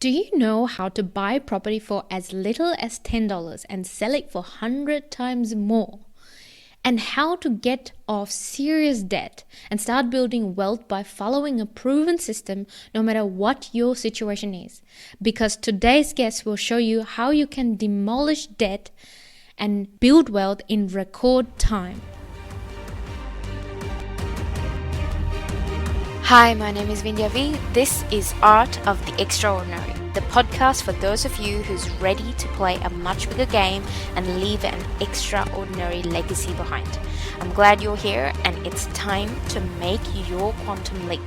Do you know how to buy property for as little as $10 and sell it for 100 times more? And how to get off serious debt and start building wealth by following a proven system no matter what your situation is? Because today's guest will show you how you can demolish debt and build wealth in record time. Hi, my name is Vindhya V. This is Art of the Extraordinary, the podcast for those of you who's ready to play a much bigger game and leave an extraordinary legacy behind. I'm glad you're here, and it's time to make your quantum leap.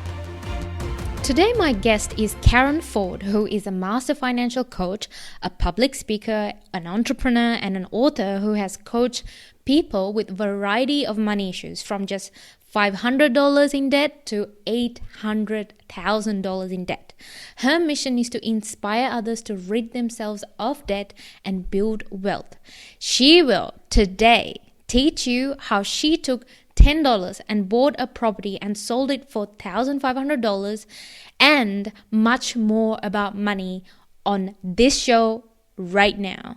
Today, my guest is Karen Ford, who is a master financial coach, a public speaker, an entrepreneur, and an author who has coached people with a variety of money issues, from just $500 in debt to $800,000 in debt. Her mission is to inspire others to rid themselves of debt and build wealth. She will today teach you how she took $10 and bought a property and sold it for $1,500 and much more about money on this show right now.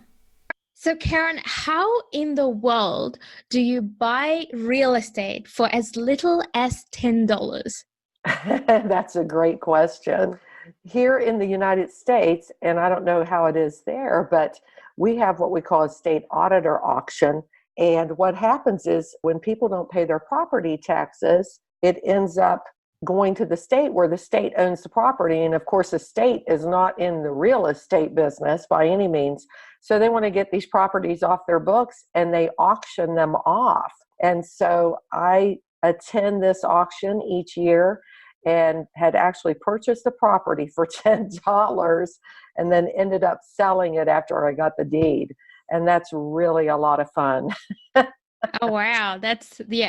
So Karen, how in the world do you buy real estate for as little as $10? That's a great question. Here in the United States, and I don't know how it is there, but we have what we call a state auditor auction. And what happens is when people don't pay their property taxes, it ends up going to the state where the state owns the property. And of course, the state is not in the real estate business by any means. So they want to get these properties off their books and they auction them off. And so I attend this auction each year and had actually purchased the property for $10 and then ended up selling it after I got the deed. And that's really a lot of fun. Oh, wow.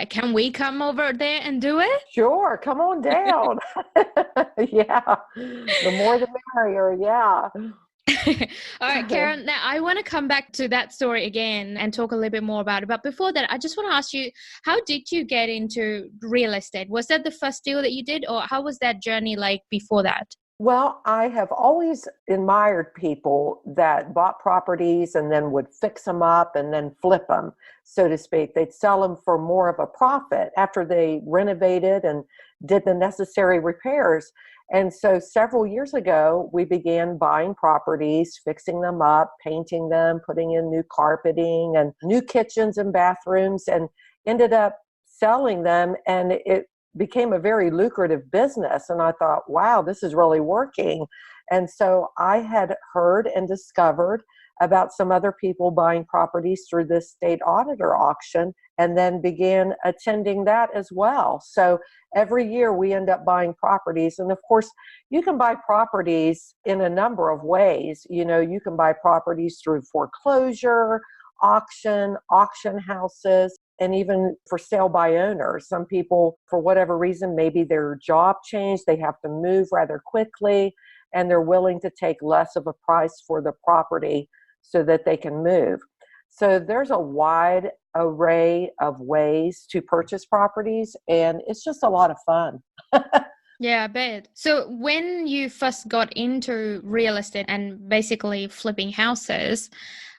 Can we come over there and do it? Sure. Come on down. Yeah. The more the merrier. Yeah. All right, Karen, now I want to come back to that story again and talk a little bit more about it. But before that, I just want to ask you, how did you get into real estate? Was that the first deal that you did, or how was that journey like before that? Well, I have always admired people that bought properties and then would fix them up and then flip them, so to speak. They'd sell them for more of a profit after they renovated and did the necessary repairs. And so several years ago, we began buying properties, fixing them up, painting them, putting in new carpeting and new kitchens and bathrooms, and ended up selling them. And it became a very lucrative business. And I thought, wow, this is really working. And so I had heard and discovered about some other people buying properties through this state auditor auction, and then began attending that as well. So every year we end up buying properties. And of course, you can buy properties in a number of ways. You know, you can buy properties through foreclosure, auction houses, and even for sale by owners. Some people, for whatever reason, maybe their job changed, they have to move rather quickly, and they're willing to take less of a price for the property so that they can move. So there's a wide array of ways to purchase properties, and it's just a lot of fun. Yeah, I bet. So when you first got into real estate and basically flipping houses,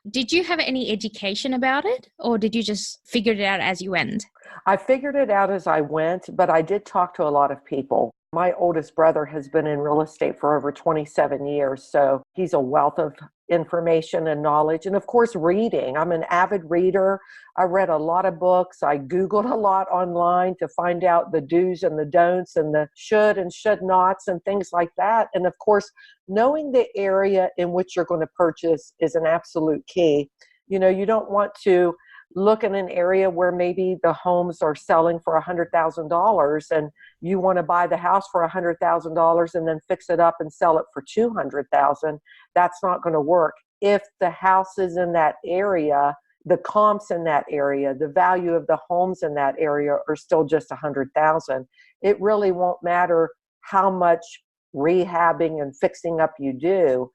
did you have any education about it, or did you just figure it out as you went? I figured it out as I went, but I did talk to a lot of people. My oldest brother has been in real estate for over 27 years, so he's a wealth of information and knowledge. And of course, reading. I'm an avid reader. I read a lot of books. I Googled a lot online to find out the do's and the don'ts and the should and should nots and things like that. And of course, knowing the area in which you're going to purchase is an absolute key. You know, you don't want to look in an area where maybe the homes are selling for $100,000 and you want to buy the house for $100,000 and then fix it up and sell it for $200,000. That's not going to work. If the houses in that area, the comps in that area, the value of the homes in that area are still just $100,000, it really won't matter how much rehabbing and fixing up you do.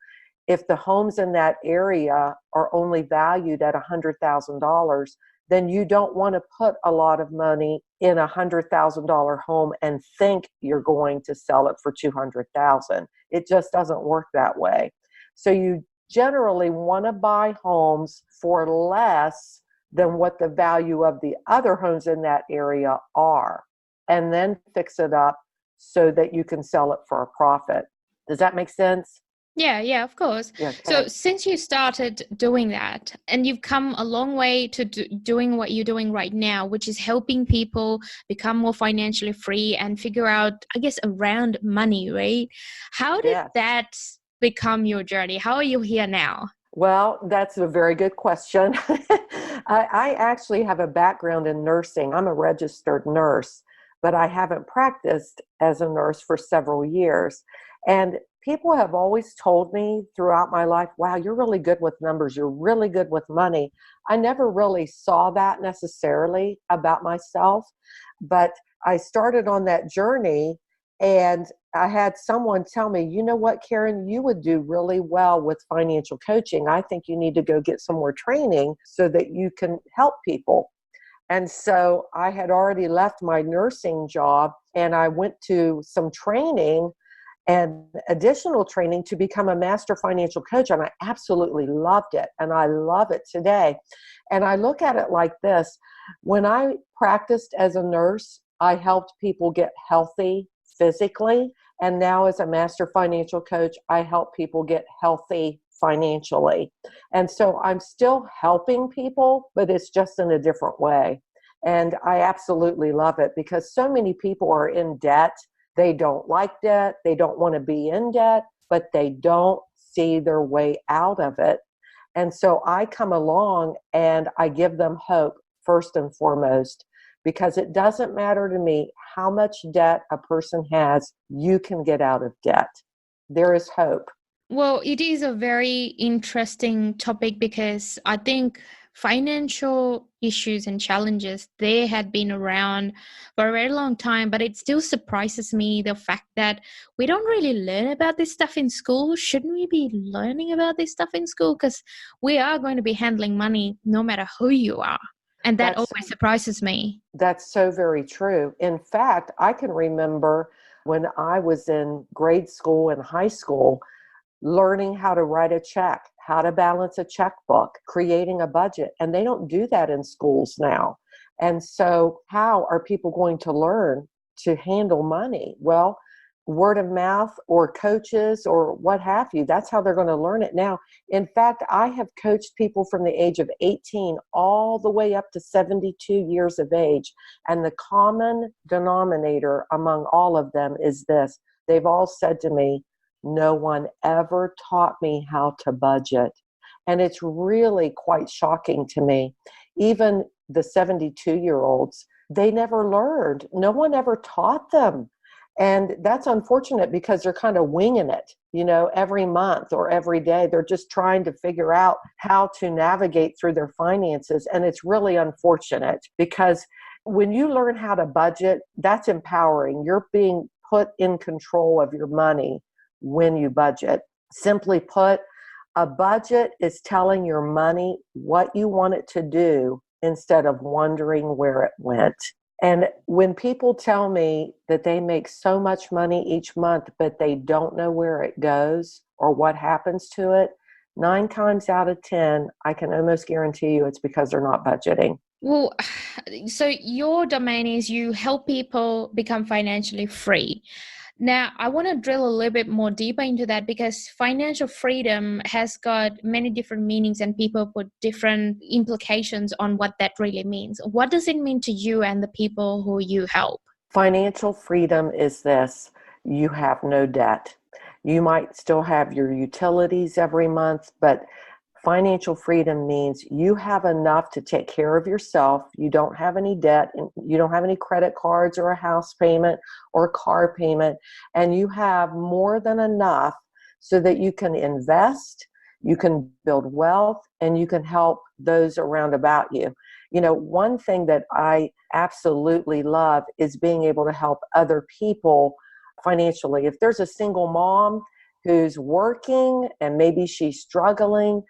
If the homes in that area are only valued at $100,000, then you don't want to put a lot of money in a $100,000 home and think you're going to sell it for $200,000. It just doesn't work that way. So you generally want to buy homes for less than what the value of the other homes in that area are, and then fix it up so that you can sell it for a profit. Does that make sense? Yeah, of course. Yeah, okay. So since you started doing that and you've come a long way to doing what you're doing right now, which is helping people become more financially free and figure out, I guess, around money, right? How did that become your journey? How are you here now? Well, that's a very good question. I actually have a background in nursing. I'm a registered nurse, but I haven't practiced as a nurse for several years. And people have always told me throughout my life, wow, you're really good with numbers. You're really good with money. I never really saw that necessarily about myself, but I started on that journey, and I had someone tell me, you know what, Karen, you would do really well with financial coaching. I think you need to go get some more training so that you can help people. And so I had already left my nursing job, and I went to some training and additional training to become a master financial coach. And I absolutely loved it. And I love it today. And I look at it like this. When I practiced as a nurse, I helped people get healthy physically. And now as a master financial coach, I help people get healthy financially. And so I'm still helping people, but it's just in a different way. And I absolutely love it because so many people are in debt. They don't like debt. They don't want to be in debt, but they don't see their way out of it. And so I come along and I give them hope first and foremost, because it doesn't matter to me how much debt a person has, you can get out of debt. There is hope. Well, it is a very interesting topic because I think financial issues and challenges, they had been around for a very long time, but it still surprises me the fact that we don't really learn about this stuff in school. Shouldn't we be learning about this stuff in school? Because we are going to be handling money no matter who you are. And that always surprises me. That's so very true. In fact, I can remember when I was in grade school and high school, learning how to write a check, how to balance a checkbook, creating a budget. And they don't do that in schools now. And so how are people going to learn to handle money? Well, word of mouth or coaches or what have you. That's how they're going to learn it now. In fact, I have coached people from the age of 18 all the way up to 72 years of age. And the common denominator among all of them is this. They've all said to me, no one ever taught me how to budget. And it's really quite shocking to me. Even the 72-year-olds, they never learned. No one ever taught them. And that's unfortunate because they're kind of winging it, every month or every day. They're just trying to figure out how to navigate through their finances. And it's really unfortunate because when you learn how to budget, that's empowering. You're being put in control of your money when you budget. Simply put, a budget is telling your money what you want it to do instead of wondering where it went. And when people tell me that they make so much money each month, but they don't know where it goes or what happens to it, 9 times out of 10, I can almost guarantee you it's because they're not budgeting. Well, so your domain is you help people become financially free. Now, I want to drill a little bit more deeper into that because financial freedom has got many different meanings and people put different implications on what that really means. What does it mean to you and the people who you help? Financial freedom is this: you have no debt. You might still have your utilities every month, but financial freedom means you have enough to take care of yourself. You don't have any debt, and you don't have any credit cards or a house payment or a car payment, and you have more than enough so that you can invest, you can build wealth, and you can help those around about you. One thing that I absolutely love is being able to help other people financially. If there's a single mom who's working and maybe she's struggling,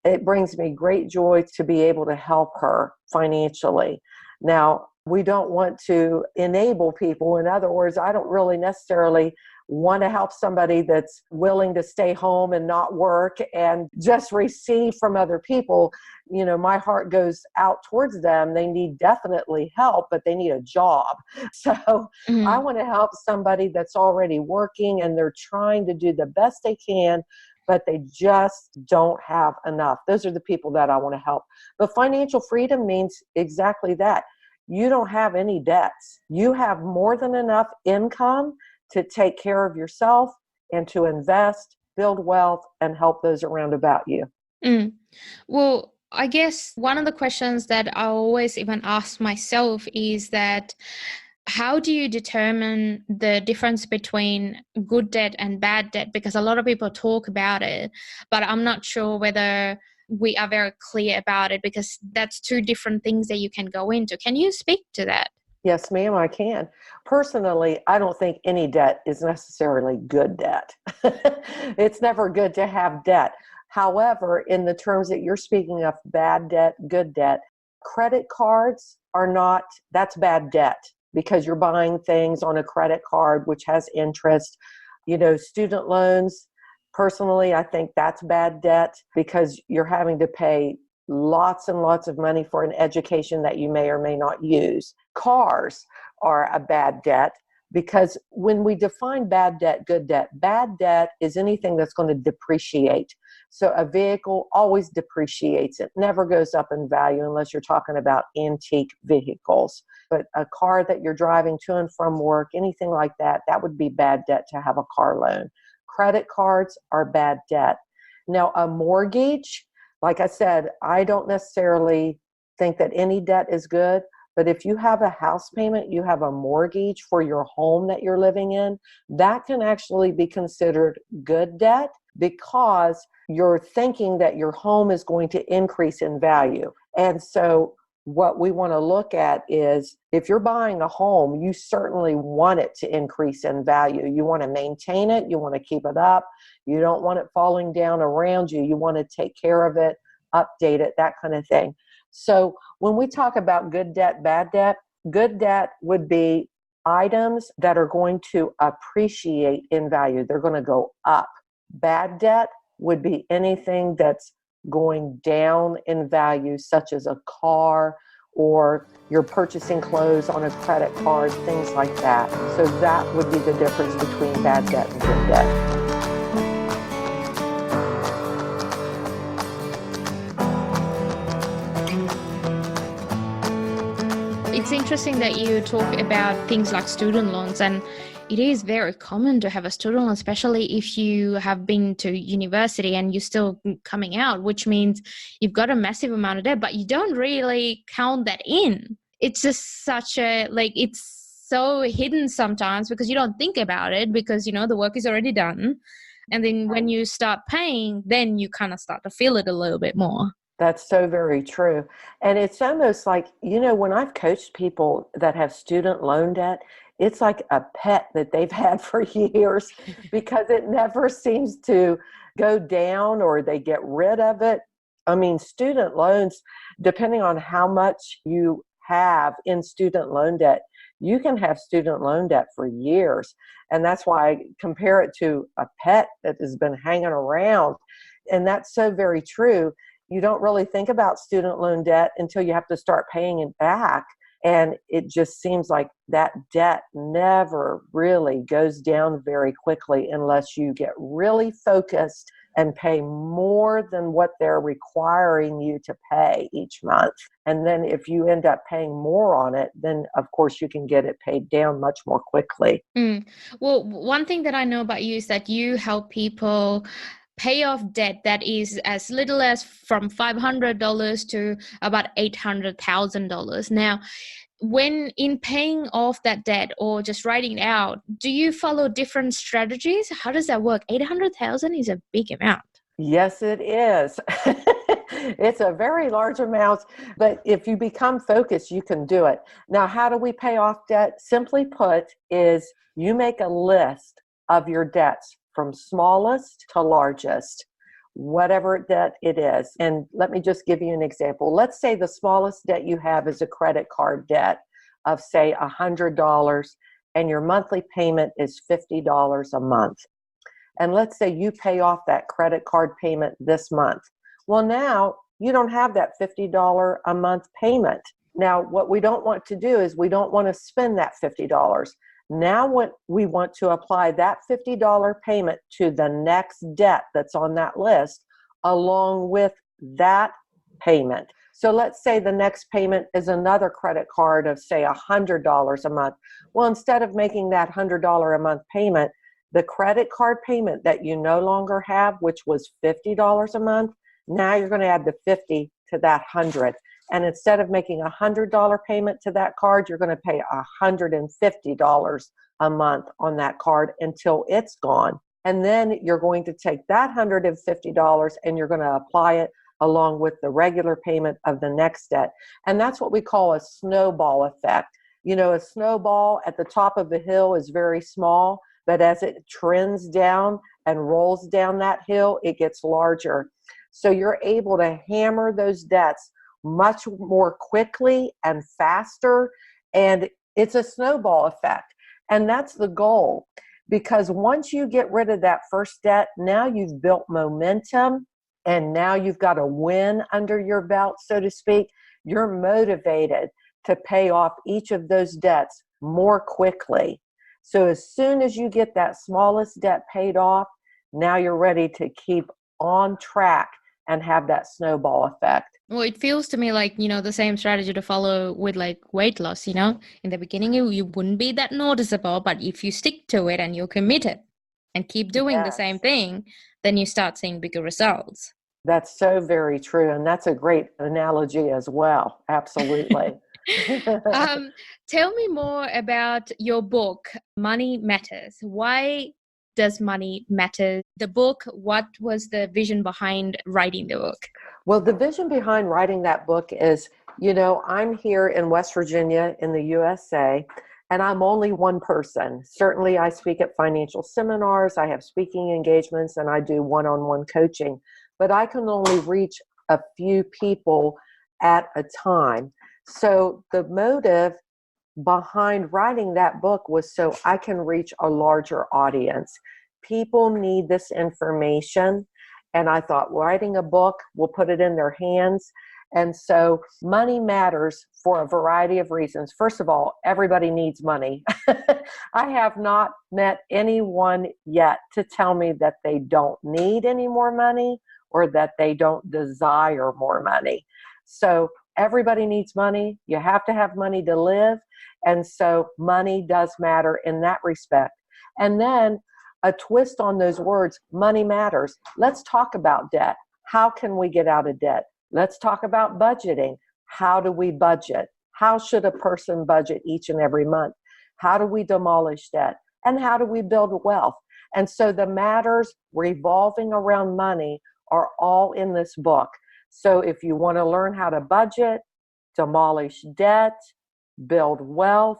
it brings me great joy to be able to help her financially. Now, we don't want to enable people. In other words, I don't really necessarily want to help somebody that's willing to stay home and not work and just receive from other people. You know, my heart goes out towards them. They need definitely help, but they need a job. So I want to help somebody that's already working and they're trying to do the best they can, but they just don't have enough. Those are the people that I want to help. But financial freedom means exactly that. You don't have any debts. You have more than enough income to take care of yourself and to invest, build wealth, and help those around about you. Well, I guess one of the questions that I always even ask myself is that how do you determine the difference between good debt and bad debt? Because a lot of people talk about it, but I'm not sure whether we are very clear about it, because that's two different things that you can go into. Can you speak to that? Yes, ma'am, I can. Personally, I don't think any debt is necessarily good debt. It's never good to have debt. However, in the terms that you're speaking of, bad debt, good debt, credit cards are not, that's bad debt because you're buying things on a credit card, which has interest. You know, student loans, personally, I think that's bad debt because you're having to pay lots and lots of money for an education that you may or may not use. Cars are a bad debt because when we define bad debt, good debt, bad debt is anything that's going to depreciate. So a vehicle always depreciates. It never goes up in value unless you're talking about antique vehicles. But a car that you're driving to and from work, anything like that, that would be bad debt to have a car loan. Credit cards are bad debt. Now, a mortgage, like I said, I don't necessarily think that any debt is good, but if you have a house payment, you have a mortgage for your home that you're living in, that can actually be considered good debt because you're thinking that your home is going to increase in value. And so what we want to look at is if you're buying a home, you certainly want it to increase in value. You want to maintain it. You want to keep it up. You don't want it falling down around you. You want to take care of it, update it, that kind of thing. So when we talk about good debt, bad debt, good debt would be items that are going to appreciate in value. They're going to go up. Bad debt would be anything that's going down in value, such as a car or you're purchasing clothes on a credit card, things like that. So that would be the difference between bad debt and good debt. It's interesting that you talk about things like student loans, and it is very common to have a student loan, especially if you have been to university and you're still coming out, which means you've got a massive amount of debt, but you don't really count that in. It's just such a, like, it's so hidden sometimes because you don't think about it because, you know, the work is already done. And then when you start paying, then you kind of start to feel it a little bit more. That's so very true. And it's almost like, you know, when I've coached people that have student loan debt, it's like a pet that they've had for years because it never seems to go down or they get rid of it. I mean, student loans, depending on how much you have in student loan debt, you can have student loan debt for years. And that's why I compare it to a pet that has been hanging around. And that's so very true. You don't really think about student loan debt until you have to start paying it back. And it just seems like that debt never really goes down very quickly unless you get really focused and pay more than what they're requiring you to pay each month. And then if you end up paying more on it, then of course you can get it paid down much more quickly. Well, one thing that I know about you is that you help people pay off debt that is as little as from $500 to about $800,000. Now, when in paying off that debt or just writing it out, do you follow different strategies? How does that work? 800,000 is a big amount. Yes, it is. It's a very large amount, but if you become focused, you can do it. Now, how do we pay off debt? Simply put, is you make a list of your debts from smallest to largest. whatever debt it is. And let me just give you an example. Let's say the smallest debt you have is a credit card debt of, say, $100, and your monthly payment is $50 a month. And let's say you pay off that credit card payment this month. Well, now you don't have that $50 a month payment. Now, what we don't want to do is we don't want to spend that $50. Now what we want to apply that $50 payment to the next debt that's on that list along with that payment. So let's say the next payment is another credit card of, say, $100 a month. Well, instead of making that $100 a month payment, the credit card payment that you no longer have, which was $50 a month, now you're going to add the 50 to that 100. And instead of making a $100 payment to that card, you're going to pay $150 a month on that card until it's gone. And then you're going to take that $150 and you're going to apply it along with the regular payment of the next debt. And that's what we call a snowball effect. You know, a snowball at the top of the hill is very small, but as it trends down and rolls down that hill, it gets larger. So you're able to hammer those debts much more quickly and faster, and it's a snowball effect. And that's the goal, because once you get rid of that first debt, now you've built momentum, and now you've got a win under your belt, so to speak. You're motivated to pay off each of those debts more quickly. So as soon as you get that smallest debt paid off, now you're ready to keep on track and have that snowball effect. Well, it feels to me like, the same strategy to follow with like weight loss, In the beginning, you wouldn't be that noticeable, but if you stick to it and you're committed and keep doing the same thing, then you start seeing bigger results. That's so very true. And that's a great analogy as well. Absolutely. Tell me more about your book, Money Matters. Why does money matter? The book, what was the vision behind writing the book? Well, the vision behind writing that book is, I'm here in West Virginia in the USA, and I'm only one person. Certainly, I speak at financial seminars, I have speaking engagements, and I do one-on-one coaching, but I can only reach a few people at a time. So the motive behind writing that book was so I can reach a larger audience. People need this information. And I thought, writing a book, we'll put it in their hands. And so money matters for a variety of reasons. First of all, everybody needs money. I have not met anyone yet to tell me that they don't need any more money or that they don't desire more money. So everybody needs money. You have to have money to live. And so money does matter in that respect. And then a twist on those words, money matters. Let's talk about debt. How can we get out of debt? Let's talk about budgeting. How do we budget? How should a person budget each and every month? How do we demolish debt? And how do we build wealth? And so the matters revolving around money are all in this book. So if you want to learn how to budget, demolish debt, build wealth,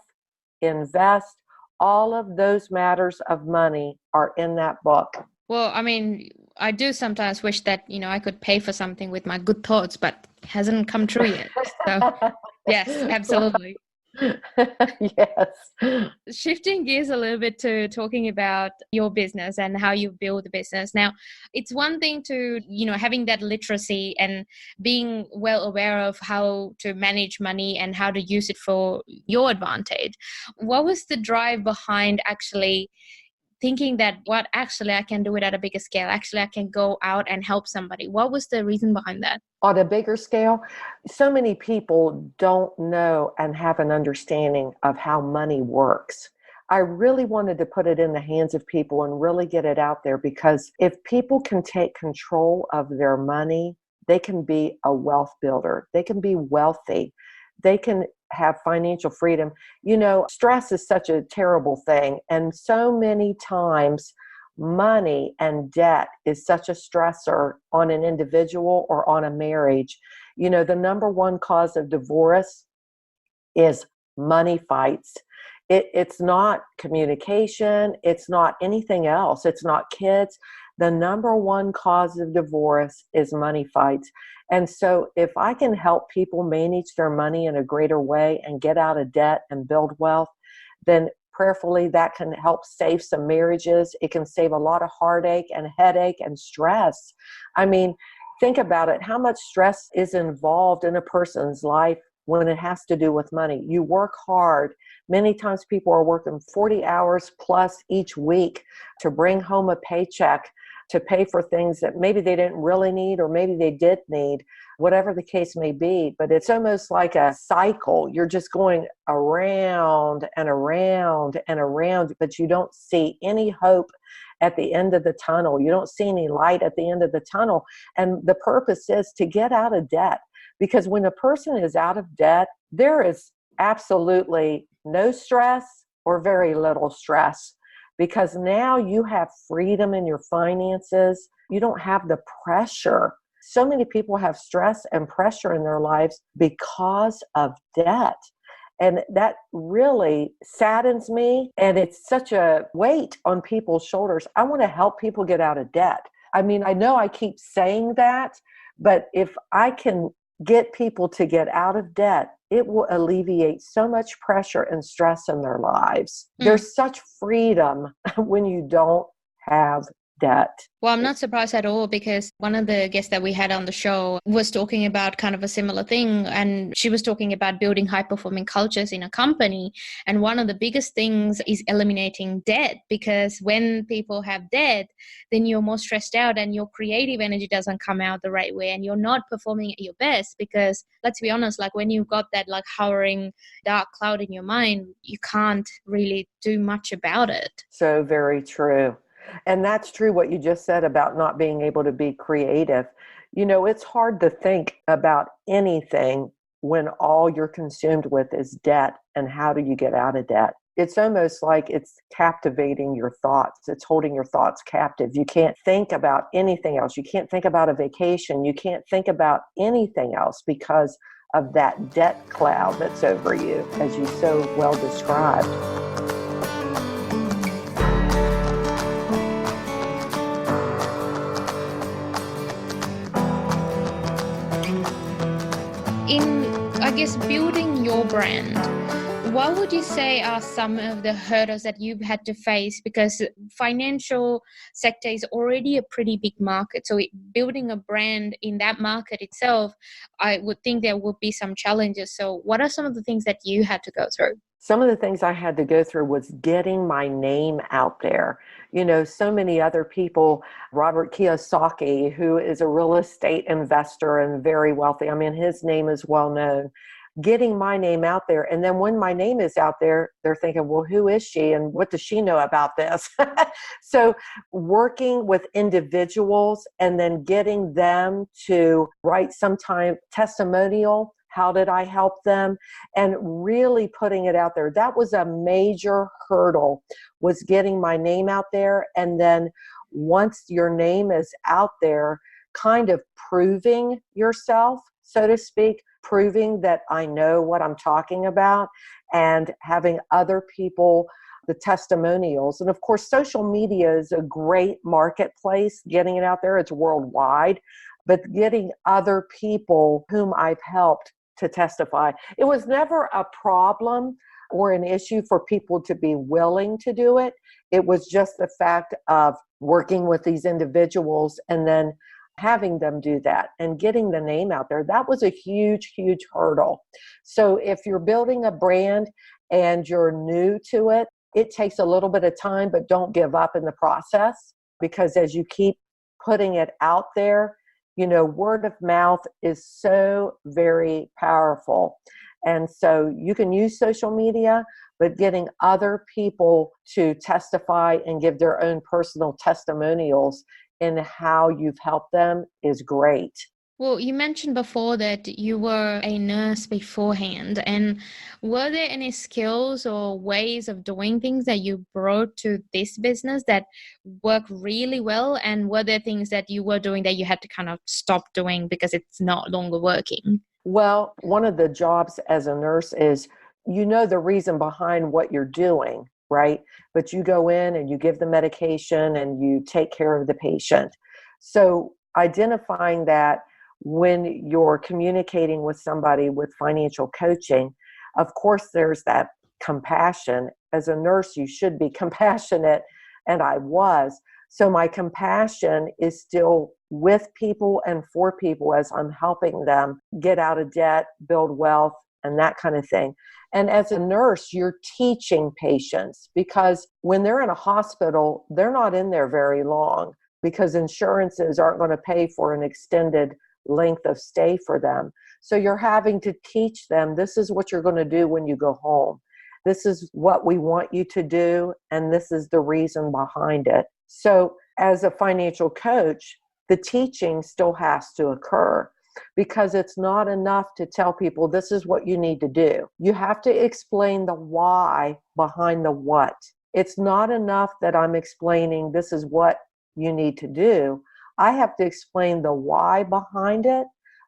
invest, all of those matters of money are in that book. Well, I mean, I do sometimes wish that, I could pay for something with my good thoughts, but it hasn't come true yet. So, yes, absolutely. Yes. Shifting gears a little bit to talking about your business and how you build the business. Now, it's one thing to, having that literacy and being well aware of how to manage money and how to use it for your advantage. What was the drive behind actually thinking that I can do it at a bigger scale? Actually, I can go out and help somebody. What was the reason behind that? On a bigger scale, so many people don't know and have an understanding of how money works. I really wanted to put it in the hands of people and really get it out there, because if people can take control of their money, they can be a wealth builder. They can be wealthy. They can have financial freedom. Stress is such a terrible thing. And so many times money and debt is such a stressor on an individual or on a marriage. The number one cause of divorce is money fights. It's not communication. It's not anything else. It's not kids. The number one cause of divorce is money fights. And so if I can help people manage their money in a greater way and get out of debt and build wealth, then prayerfully that can help save some marriages. It can save a lot of heartache and headache and stress. I mean, think about it. How much stress is involved in a person's life when it has to do with money? You work hard. Many times people are working 40 hours plus each week to bring home a paycheck to pay for things that maybe they didn't really need or maybe they did need, whatever the case may be. But it's almost like a cycle. You're just going around and around and around, but you don't see any hope at the end of the tunnel. You don't see any light at the end of the tunnel. And the purpose is to get out of debt. Because when a person is out of debt, there is absolutely no stress or very little stress. Because now you have freedom in your finances. You don't have the pressure. So many people have stress and pressure in their lives because of debt. And that really saddens me. And it's such a weight on people's shoulders. I want to help people get out of debt. I mean, I know I keep saying that, but if I can get people to get out of debt, it will alleviate so much pressure and stress in their lives. There's such freedom when you don't have debt. Well, I'm not surprised at all, because one of the guests that we had on the show was talking about kind of a similar thing. And she was talking about building high-performing cultures in a company. And one of the biggest things is eliminating debt, because when people have debt, then you're more stressed out and your creative energy doesn't come out the right way and you're not performing at your best. Because let's be honest, like when you've got that like hovering dark cloud in your mind, you can't really do much about it. So very true. And that's true what you just said about not being able to be creative. You know, it's hard to think about anything when all you're consumed with is debt and how do you get out of debt. It's almost like it's captivating your thoughts. It's holding your thoughts captive. You can't think about anything else. You can't think about a vacation. You can't think about anything else because of that debt cloud that's over you, as you so well described. In, I guess, building your brand, what would you say are some of the hurdles that you've had to face? Because financial sector is already a pretty big market. So building a brand in that market itself, I would think there would be some challenges. So what are some of the things that you had to go through? Some of the things I had to go through was getting my name out there. You know, so many other people, Robert Kiyosaki, who is a real estate investor and very wealthy. I mean, his name is well known. Getting my name out there. And then when my name is out there, they're thinking, well, who is she? And what does she know about this? So working with individuals and then getting them to write some testimonial. How did I help them? And really putting it out there. That was a major hurdle, was getting my name out there. And then once your name is out there, kind of proving yourself, so to speak, proving that I know what I'm talking about, and having other people, the testimonials. And of course, social media is a great marketplace, getting it out there. It's worldwide, but getting other people whom I've helped to testify. It was never a problem or an issue for people to be willing to do it. It was just the fact of working with these individuals and then having them do that and getting the name out there. That was a huge, huge hurdle. So if you're building a brand and you're new to it, it takes a little bit of time, but don't give up in the process, because as you keep putting it out there, you know, word of mouth is so very powerful. And so you can use social media, but getting other people to testify and give their own personal testimonials in how you've helped them is great. Well, you mentioned before that you were a nurse beforehand, and were there any skills or ways of doing things that you brought to this business that work really well? And were there things that you were doing that you had to kind of stop doing because it's not longer working? Well, one of the jobs as a nurse is, you know, the reason behind what you're doing. right? But you go in and you give the medication and you take care of the patient. So identifying that when you're communicating with somebody with financial coaching, of course, there's that compassion. As a nurse, you should be compassionate, and I was. So my compassion is still with people and for people as I'm helping them get out of debt, build wealth, and that kind of thing. And as a nurse, you're teaching patients, because when they're in a hospital, they're not in there very long, because insurances aren't going to pay for an extended length of stay for them. So you're having to teach them, this is what you're going to do when you go home. This is what we want you to do, and this is the reason behind it. So as a financial coach, the teaching still has to occur, because it's not enough to tell people this is what you need to do. You have to explain the why behind the what. It's not enough that I'm explaining this is what you need to do. I have to explain the why behind it.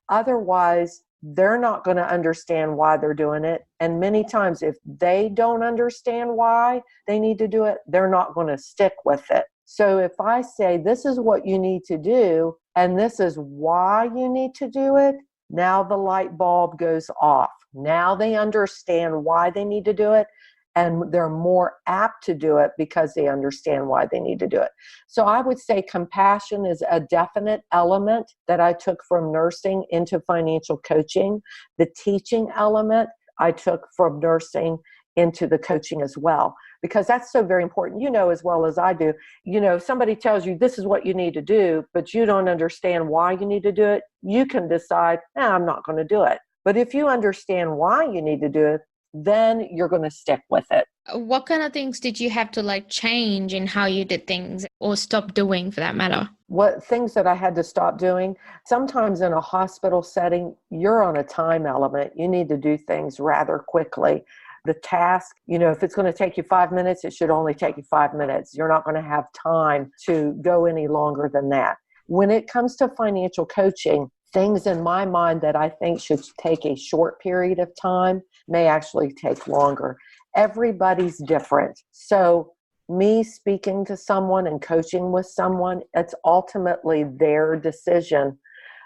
Otherwise, they're not going to understand why they're doing it. And many times, if they don't understand why they need to do it, they're not going to stick with it. So if I say, this is what you need to do, and this is why you need to do it, now the light bulb goes off. Now they understand why they need to do it, and they're more apt to do it because they understand why they need to do it. So I would say compassion is a definite element that I took from nursing into financial coaching. The teaching element I took from nursing into the coaching as well, because that's so very important. You know as well as I do, if somebody tells you this is what you need to do, but you don't understand why you need to do it, you can decide, I'm not going to do it. But if you understand why you need to do it, then you're going to stick with it. What kind of things did you have to change in how you did things, or stop doing for that matter? What things that I had to stop doing? Sometimes in a hospital setting, you're on a time element. You need to do things rather quickly. The task, if it's going to take you 5 minutes, it should only take you 5 minutes. You're not going to have time to go any longer than that. When it comes to financial coaching, things in my mind that I think should take a short period of time may actually take longer. Everybody's different. So me speaking to someone and coaching with someone, it's ultimately their decision.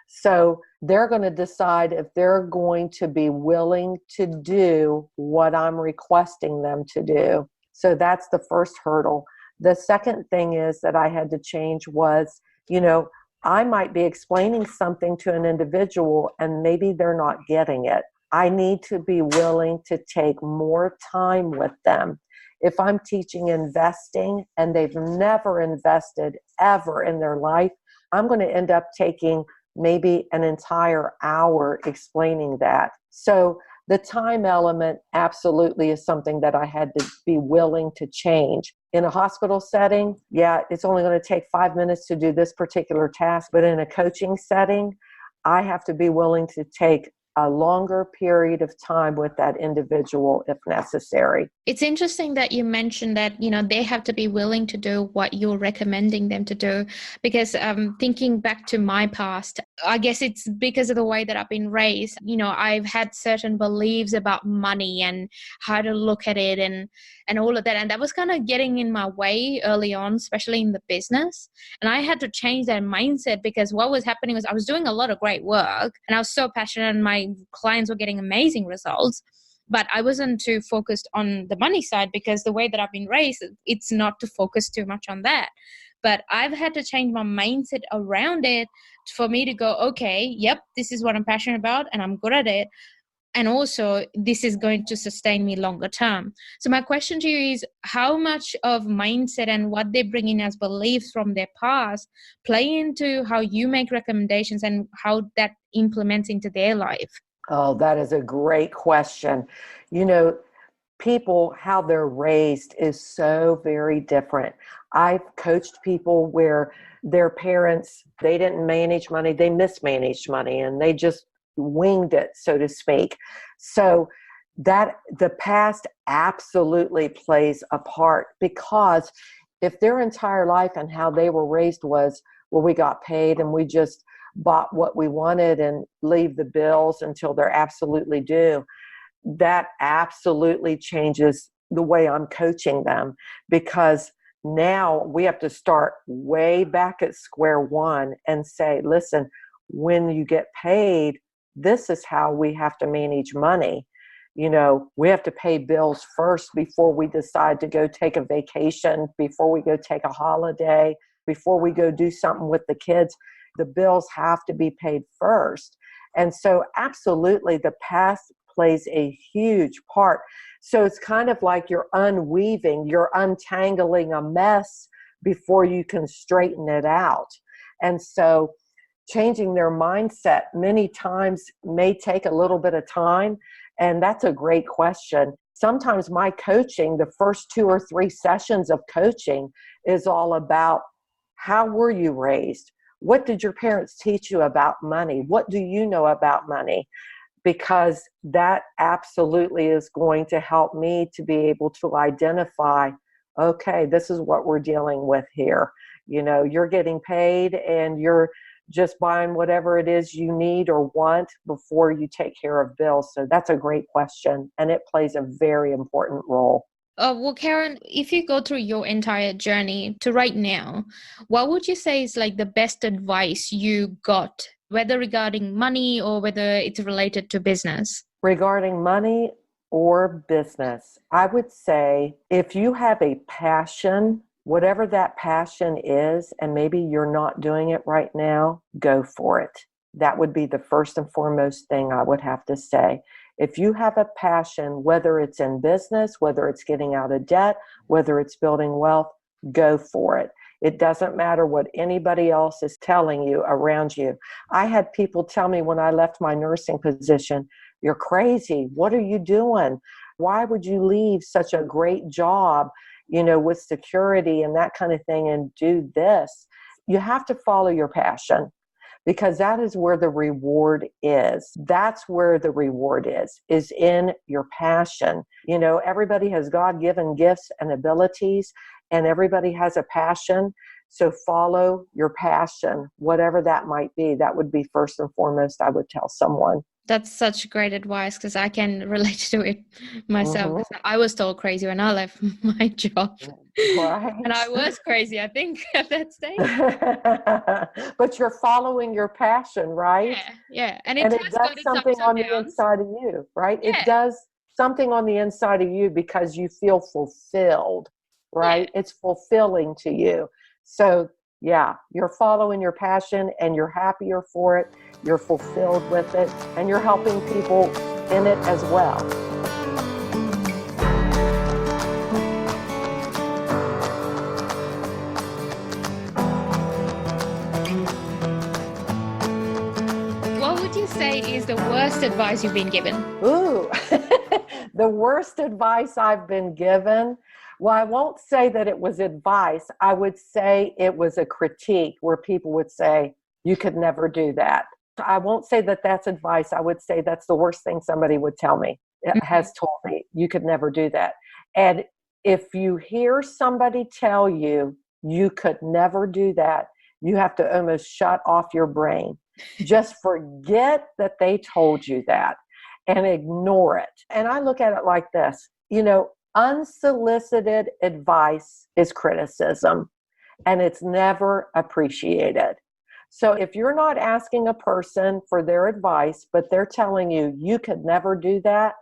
So they're going to decide if they're going to be willing to do what I'm requesting them to do. So that's the first hurdle. The second thing is that I had to change was, I might be explaining something to an individual and maybe they're not getting it. I need to be willing to take more time with them. If I'm teaching investing and they've never invested ever in their life, I'm going to end up taking maybe an entire hour explaining that. So the time element absolutely is something that I had to be willing to change. In a hospital setting, it's only going to take 5 minutes to do this particular task. But in a coaching setting, I have to be willing to take a longer period of time with that individual if necessary. It's interesting that you mentioned that, they have to be willing to do what you're recommending them to do, because thinking back to my past, I guess it's because of the way that I've been raised. I've had certain beliefs about money and how to look at it and all of that. And that was kind of getting in my way early on, especially in the business. And I had to change that mindset, because what was happening was I was doing a lot of great work and I was so passionate and my clients were getting amazing results. But I wasn't too focused on the money side, because the way that I've been raised, it's not to focus too much on that. But I've had to change my mindset around it for me to go, okay, yep, this is what I'm passionate about and I'm good at it. And also, this is going to sustain me longer term. So my question to you is, how much of mindset and what they bring in as beliefs from their past play into how you make recommendations and how that implements into their life? Oh, that is a great question. People, how they're raised is so very different. I've coached people where their parents, they didn't manage money, they mismanaged money, and they just winged it, so to speak. So that the past absolutely plays a part, because if their entire life and how they were raised was, well, we got paid and we just bought what we wanted and leave the bills until they're absolutely due, that absolutely changes the way I'm coaching them, because now we have to start way back at square one and say, listen, when you get paid, this is how we have to manage money. We have to pay bills first before we decide to go take a vacation, before we go take a holiday, before we go do something with the kids. The bills have to be paid first. And so absolutely the past plays a huge part. So it's kind of like you're untangling a mess before you can straighten it out. And so changing their mindset many times may take a little bit of time. And that's a great question. Sometimes my coaching, the first 2 or 3 sessions of coaching, is all about how were you raised? What did your parents teach you about money? What do you know about money? Because that absolutely is going to help me to be able to identify, okay, this is what we're dealing with here. You're getting paid and you're just buying whatever it is you need or want before you take care of bills. So that's a great question, and it plays a very important role. Well, Karen, if you go through your entire journey to right now, what would you say is like the best advice you got, whether regarding money or whether it's related to business? Regarding money or business, I would say if you have a passion, whatever that passion is, and maybe you're not doing it right now, go for it. That would be the first and foremost thing I would have to say. If you have a passion, whether it's in business, whether it's getting out of debt, whether it's building wealth, go for it. It doesn't matter what anybody else is telling you around you. I had people tell me when I left my nursing position, you're crazy. What are you doing? Why would you leave such a great job, with security and that kind of thing, and do this? You have to follow your passion, because that is where the reward is. That's where the reward is in your passion. Everybody has God-given gifts and abilities, and everybody has a passion. So follow your passion, whatever that might be. That would be first and foremost, I would tell someone. That's such great advice, because I can relate to it myself. Mm-hmm. I was told crazy when I left my job. Right. And I was crazy, I think, at that stage. But you're following your passion, right? Yeah. And And it it has does got its something ups and on the downs. inside of you, right? Yeah. It does something on the inside of you because you feel fulfilled, right? Yeah. It's fulfilling to you. So yeah, you're following your passion and you're happier for it. You're fulfilled with it, and you're helping people in it as well. What would you say is the worst advice you've been given? Ooh, the worst advice I've been given. Well, I won't say that it was advice. I would say it was a critique where people would say, you could never do that. I won't say that that's advice. I would say that's the worst thing somebody would tell me, has told me. You could never do that. And if you hear somebody tell you, you could never do that, you have to almost shut off your brain. Just forget that they told you that and ignore it. And I look at it like this, unsolicited advice is criticism, and it's never appreciated. So if you're not asking a person for their advice, but they're telling you you could never do that,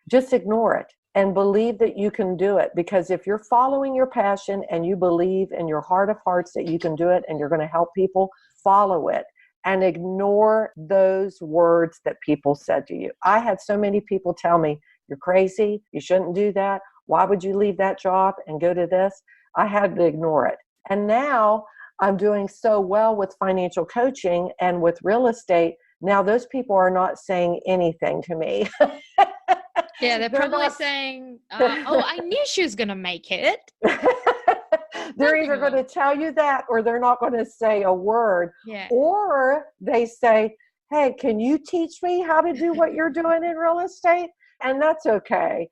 just ignore it and believe that you can do it. Because if you're following your passion and you believe in your heart of hearts that you can do it and you're going to help people, follow it and ignore those words that people said to you. I had so many people tell me, you're crazy, you shouldn't do that. Why would you leave that job and go to this? I had to ignore it. And now I'm doing so well with financial coaching and with real estate. Now those people are not saying anything to me. Yeah, they're probably saying, oh, I knew she was going to make it. They're either going to tell you that or they're not going to say a word. Yeah. Or they say, hey, can you teach me how to do what you're doing in real estate? And that's okay.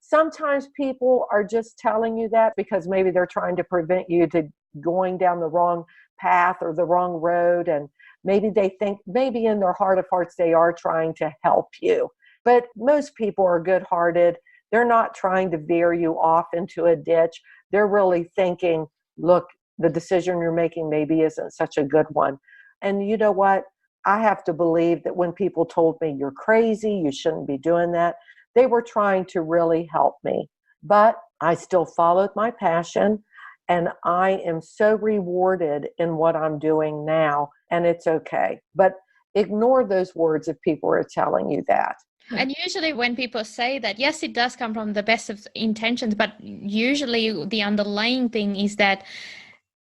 Sometimes people are just telling you that because maybe they're trying to prevent you to going down the wrong path or the wrong road. And maybe they think, maybe in their heart of hearts, they are trying to help you. But most people are good-hearted. They're not trying to veer you off into a ditch. They're really thinking, look, the decision you're making maybe isn't such a good one. And you know what? I have to believe that when people told me you're crazy, you shouldn't be doing that, they were trying to really help me. But I still followed my passion, and I am so rewarded in what I'm doing now, and it's okay. But ignore those words if people are telling you that. And usually when people say that, yes, it does come from the best of intentions, but usually the underlying thing is that,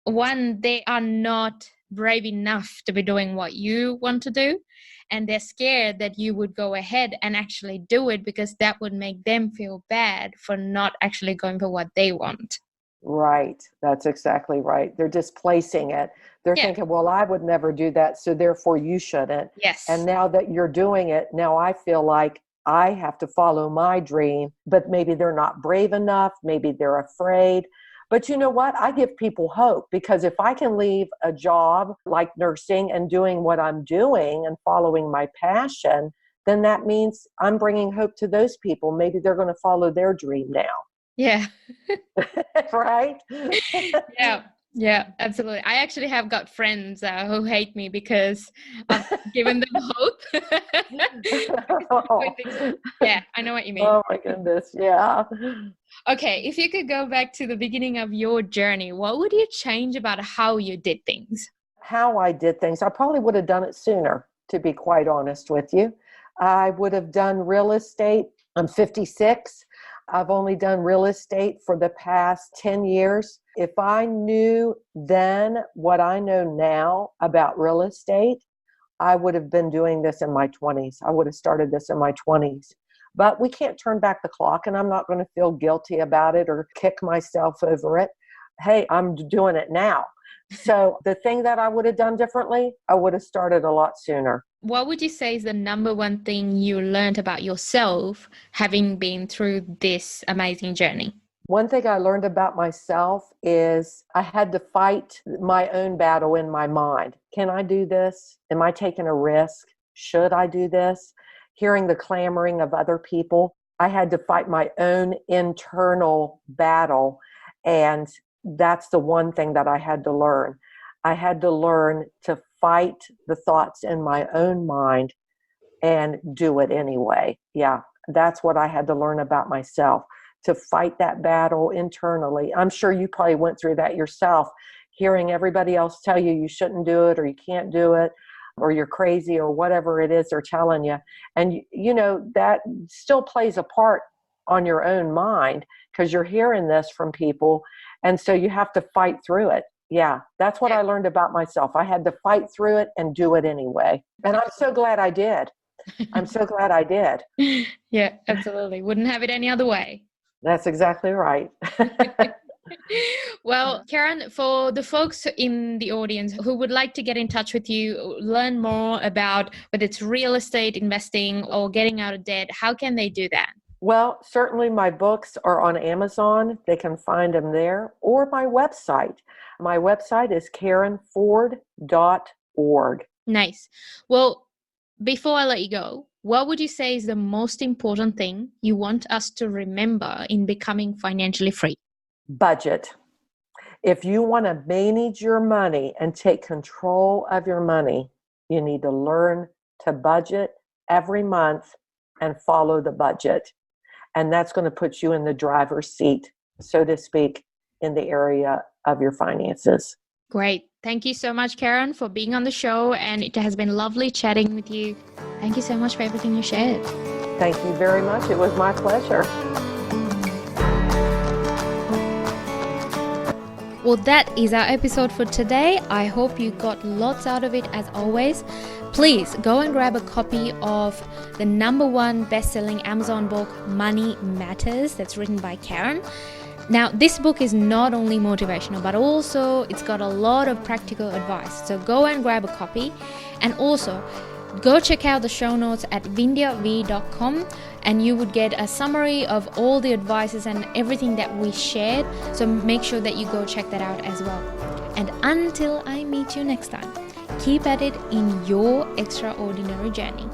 one, they are not brave enough to be doing what you want to do, and they're scared that you would go ahead and actually do it because that would make them feel bad for not actually going for what they want. Right. That's exactly right. They're displacing it. They're thinking, well, I would never do that, so therefore you shouldn't. Yes. And now that you're doing it, now I feel like I have to follow my dream, but maybe they're not brave enough. Maybe they're afraid. But you know what? I give people hope, because if I can leave a job like nursing and doing what I'm doing and following my passion, then that means I'm bringing hope to those people. Maybe they're going to follow their dream now. Yeah. Right? Yeah, absolutely. I actually have got friends who hate me because I've given them hope. Yeah, I know what you mean. Oh my goodness. Yeah. Okay, if you could go back to the beginning of your journey, what would you change about how you did things? How I did things. I probably would have done it sooner, to be quite honest with you. I would have done real estate. I'm 56. I've only done real estate for the past 10 years. If I knew then what I know now about real estate, I would have been doing this in my 20s. I would have started this in my 20s. But we can't turn back the clock, and I'm not going to feel guilty about it or kick myself over it. Hey, I'm doing it now. So the thing that I would have done differently, I would have started a lot sooner. What would you say is the number one thing you learned about yourself having been through this amazing journey? One thing I learned about myself is I had to fight my own battle in my mind. Can I do this? Am I taking a risk? Should I do this? Hearing the clamoring of other people, I had to fight my own internal battle. And that's the one thing that I had to learn. I had to learn to fight the thoughts in my own mind and do it anyway. Yeah, that's what I had to learn about myself, to fight that battle internally. I'm sure you probably went through that yourself, hearing everybody else tell you you shouldn't do it, or you can't do it, or you're crazy, or whatever it is they're telling you. And, you know, that still plays a part on your own mind because you're hearing this from people. And so you have to fight through it. Yeah, that's what I learned about myself. I had to fight through it and do it anyway. And I'm so glad I did. I'm so glad I did. Yeah, absolutely. Wouldn't have it any other way. That's exactly right. Well, Karen, for the folks in the audience who would like to get in touch with you, learn more about whether it's real estate investing or getting out of debt, how can they do that? Well, certainly my books are on Amazon. They can find them there, or my website. My website is karenford.org. Nice. Well, before I let you go, what would you say is the most important thing you want us to remember in becoming financially free? Budget. If you want to manage your money and take control of your money, you need to learn to budget every month and follow the budget. And that's going to put you in the driver's seat, so to speak, in the area of your finances. Great. Thank you so much, Karen, for being on the show. And it has been lovely chatting with you. Thank you so much for everything you shared. Thank you very much. It was my pleasure. Well, that is our episode for today. I hope you got lots out of it as always. Please go and grab a copy of the #1 best-selling Amazon book, Money Matters, that's written by Karen. Now, this book is not only motivational, but also it's got a lot of practical advice. So go and grab a copy. And also, go check out the show notes at vindiav.com and you would get a summary of all the advices and everything that we shared. So make sure that you go check that out as well. And until I meet you next time, keep at it in your extraordinary journey.